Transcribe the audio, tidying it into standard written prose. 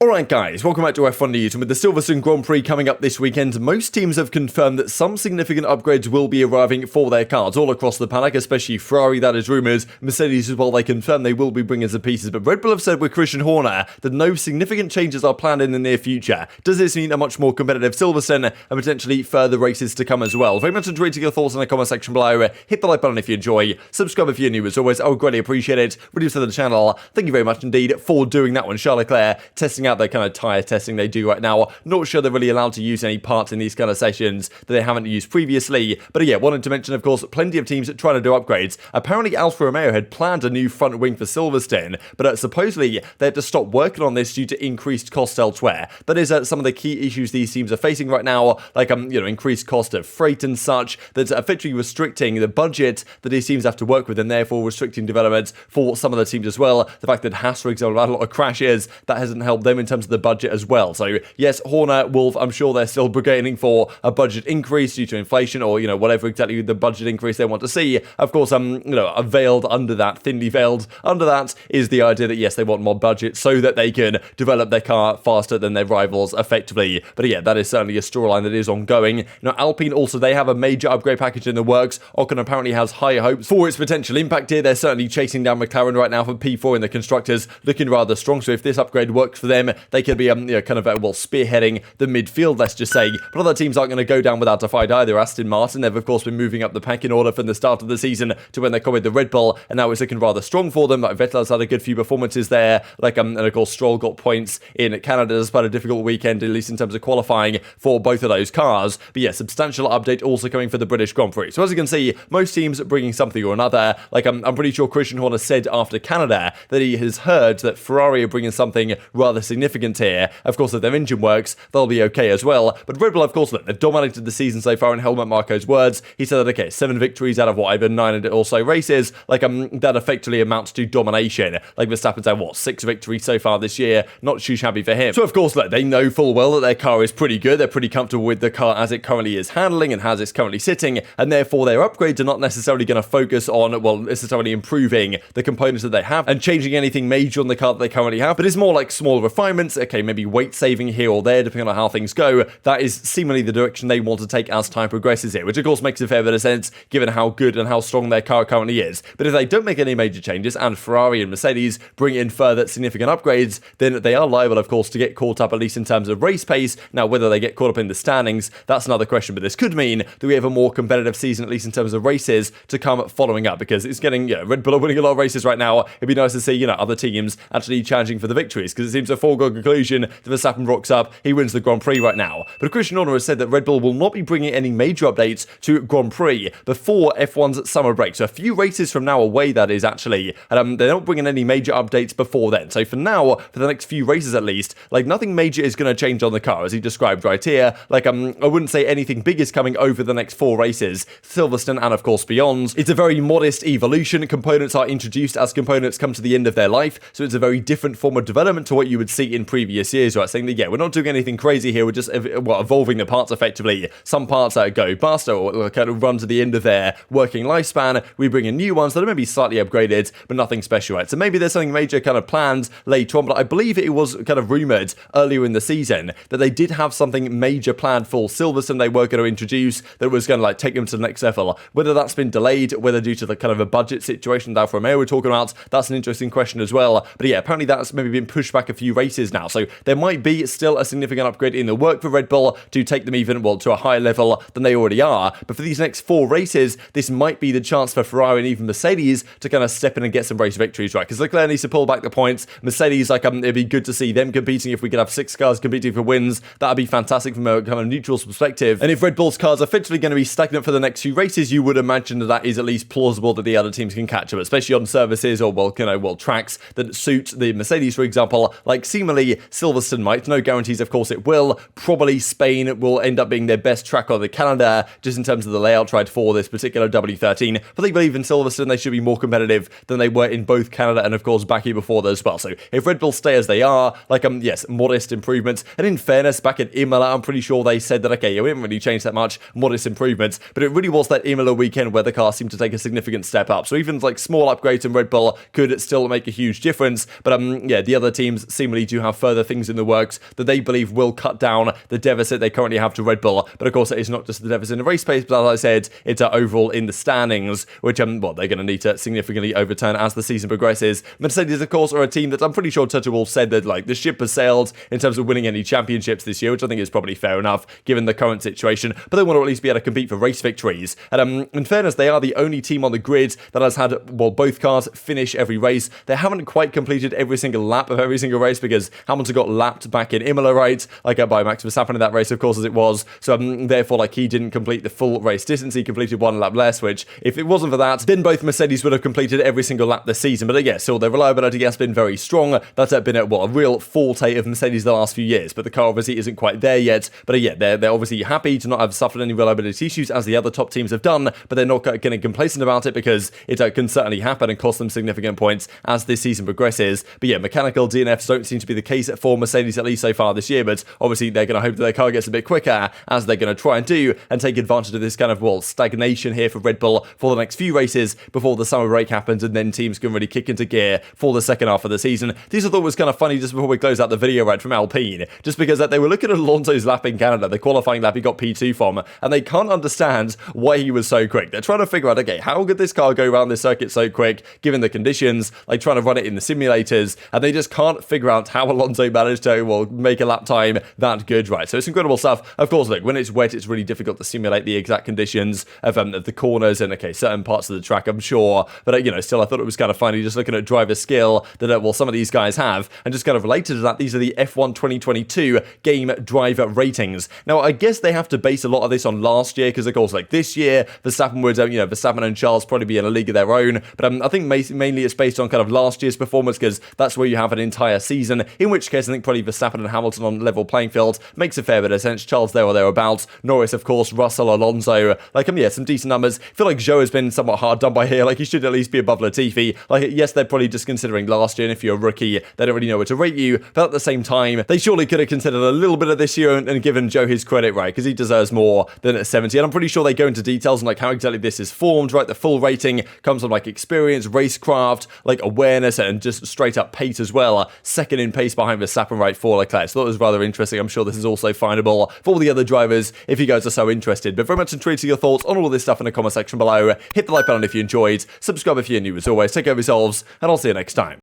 Alright guys, welcome back to F1 News, and with the Silverstone Grand Prix coming up this weekend, most teams have confirmed that some significant upgrades will be arriving for their cars all across the paddock, especially Ferrari, that is rumours. Mercedes as well, they confirm they will be bringing some pieces, but Red Bull have said with Christian Horner that no significant changes are planned in the near future. Does this mean a much more competitive Silverstone and potentially further races to come as well? Very much enjoyed your thoughts in the comment section below. Hit the like button if you enjoy, subscribe if you're new as always, I would greatly appreciate it. Really to the channel, thank you very much indeed for doing that one. Charles Leclerc testing out their kind of tyre testing they do right now. Not sure they're really allowed to use any parts in these kind of sessions that they haven't used previously. But yeah, wanted to mention, of course, plenty of teams trying to do upgrades. Apparently, Alfa Romeo had planned a new front wing for Silverstone, but supposedly they had to stop working on this due to increased costs elsewhere. That is some of the key issues these teams are facing right now, like increased cost of freight and such. That's effectively restricting the budget that these teams have to work with, and therefore restricting development for some of the teams as well. The fact that Haas, for example, had a lot of crashes, that hasn't helped them in terms of the budget as well. So yes, Horner, Wolf, I'm sure they're still bargaining for a budget increase due to inflation, or whatever exactly the budget increase they want to see. Of course, veiled under that, thinly veiled under that, is the idea that yes, they want more budget so that they can develop their car faster than their rivals effectively. But yeah, that is certainly a storyline that is ongoing. Now, Alpine also, they have a major upgrade package in the works. Ocon apparently has higher hopes for its potential impact here. They're certainly chasing down McLaren right now for P4 in the constructors, looking rather strong. So if this upgrade works for them, they could be spearheading the midfield, let's just say. But other teams aren't going to go down without a fight either. Aston Martin, they've of course been moving up the pecking order from the start of the season to when they come with the Red Bull, and now it's looking rather strong for them. Like Vettel has had a good few performances there, and of course Stroll got points in Canada despite a difficult weekend, at least in terms of qualifying for both of those cars. But yeah, substantial update also coming for the British Grand Prix. So as you can see, most teams are bringing something or another. I'm pretty sure Christian Horner said after Canada that he has heard that Ferrari are bringing something rather significant here. Of course, if their engine works, they'll be okay as well. But Red Bull, of course, look, they've dominated the season so far in Helmut Marko's words. He said that, okay, 7 victories out of over 9 or so races, that effectively amounts to domination. Like Verstappen's had, 6 victories so far this year. Not too shabby for him. So, of course, look, they know full well that their car is pretty good. They're pretty comfortable with the car as it currently is handling and as it's currently sitting, and therefore their upgrades are not necessarily going to focus on, necessarily improving the components that they have and changing anything major on the car that they currently have, but it's more like small refinements, okay, maybe weight saving here or there, depending on how things go. That is seemingly the direction they want to take as time progresses here, which of course makes a fair bit of sense given how good and how strong their car currently is. But if they don't make any major changes and Ferrari and Mercedes bring in further significant upgrades, then they are liable, of course, to get caught up, at least in terms of race pace. Now, whether they get caught up in the standings, that's another question, but this could mean that we have a more competitive season, at least in terms of races, to come following up, because it's getting, Red Bull are winning a lot of races right now. It'd be nice to see, other teams actually challenging for the victories, because it seems a foregone conclusion that Verstappen rocks up, he wins the Grand Prix right now. But Christian Horner has said that Red Bull will not be bringing any major updates to Grand Prix before F1's summer break. So a few races from now away, that is actually, and they're not bringing any major updates before then. So for now, for the next few races at least, nothing major is going to change on the car, as he described right here. I wouldn't say anything big is coming over the next 4 races, Silverstone and of course beyond. It's a very modest evolution. Components are introduced as components come to the end of their life, so it's a very different form of development to what you would see in previous years, right? Saying that, yeah, we're not doing anything crazy here, we're just evolving the parts effectively. Some parts go bust or kind of run to the end of their working lifespan. We bring in new ones that are maybe slightly upgraded, but nothing special, right? So maybe there's something major kind of planned later on, but I believe it was kind of rumoured earlier in the season that they did have something major planned for Silverstone they were going to introduce that was going to take them to the next level. Whether that's been delayed, whether due to the kind of a budget situation that Alfa Romeo we're talking about, that's an interesting question as well. But yeah, apparently that's maybe been pushed back a few races now. So there might be still a significant upgrade in the work for Red Bull to take them even, to a higher level than they already are. But for these next 4 races, this might be the chance for Ferrari and even Mercedes to kind of step in and get some race victories, right? Because Leclerc needs to pull back the points. Mercedes, it'd be good to see them competing. If we could have 6 cars competing for wins, that'd be fantastic from a kind of neutral perspective. And if Red Bull's cars are effectively going to be stagnant for the next few races, you would imagine that is at least plausible that the other teams can catch up, especially on services or tracks that suit the Mercedes, for example, seemingly Silverstone might. No guarantees, of course, it will. Probably Spain will end up being their best track on the calendar, just in terms of the layout right for this particular W13. But they believe in Silverstone they should be more competitive than they were in both Canada and, of course, Baku before that as well. So if Red Bull stay as they are, yes, modest improvements. And in fairness, back at Imola, I'm pretty sure they said that, okay, we didn't really change that much, modest improvements. But it really was that Imola weekend where the car seemed to take a significant step up. So even small upgrades in Red Bull could still make a huge difference. But the other teams seemingly do have further things in the works that they believe will cut down the deficit they currently have to Red Bull. But of course, it's not just the deficit in the race pace, but as I said, it's overall in the standings, which well, they're going to need to significantly overturn as the season progresses. Mercedes, of course, are a team that I'm pretty sure Tuttle said that like the ship has sailed in terms of winning any championships this year, which I think is probably fair enough given the current situation. But they want to at least be able to compete for race victories. And in fairness, they are the only team on the grid that has had both cars finish every race. They haven't quite completed every single lap of every single race because Hamilton got lapped back in Imola, right? Like by Max Verstappen in that race, of course, as it was. So therefore, like he didn't complete the full race distance. He completed one lap less, which if it wasn't for that, then both Mercedes would have completed every single lap this season. But yeah, still their reliability has been very strong. That's been a real forte of Mercedes the last few years. But the car obviously isn't quite there yet. But yeah, they're obviously happy to not have suffered any reliability issues as the other top teams have done. But they're not getting complacent about it because it can certainly happen and cost them significant points as this season progresses. But yeah, mechanical DNFs don't seem to be the case for Mercedes at least so far this year. But obviously they're going to hope that their car gets a bit quicker as they're going to try and do and take advantage of this kind of stagnation here for Red Bull for the next few races before the summer break happens, and then teams can really kick into gear for the second half of the season. These I thought was kind of funny just before we close out the video, right, from Alpine, just because they were looking at Alonso's lap in Canada, the qualifying lap he got P2 from, and they can't understand why he was so quick. They're trying to figure out, okay, how could this car go around this circuit so quick given the conditions, like trying to run it in the simulators, and they just can't figure out how Alonso managed to make a lap time that good, right? So it's incredible stuff. Of course, look, when it's wet, it's really difficult to simulate the exact conditions of the corners and, okay, certain parts of the track, I'm sure. But, still, I thought it was kind of funny just looking at driver skill that, some of these guys have. And just kind of related to that, these are the F1 2022 game driver ratings. Now, I guess they have to base a lot of this on last year because, of course, like this year, Verstappen would, Verstappen and Charles probably be in a league of their own. But I think mainly it's based on kind of last year's performance because that's where you have an entire season. In which case, I think probably Verstappen and Hamilton on level playing field makes a fair bit of sense. Charles there or thereabouts. Norris, of course, Russell, Alonso. Some decent numbers. I feel like Zhou has been somewhat hard done by here. Like, he should at least be above Latifi. Like, yes, they're probably just considering last year, and if you're a rookie, they don't really know where to rate you. But at the same time, they surely could have considered a little bit of this year and given Zhou his credit, right? Because he deserves more than at 70. And I'm pretty sure they go into details on, like, how exactly this is formed, right? The full rating comes from, like, experience, racecraft, like, awareness, and just straight up pace as well. Second in pace behind Verstappen, right, for Leclerc. So that was rather interesting. I'm sure this is also findable for all the other drivers if you guys are so interested. But very much intrigued to your thoughts on all of this stuff in the comment section below. Hit the like button if you enjoyed. Subscribe if you're new as always. Take care of yourselves, and I'll see you next time.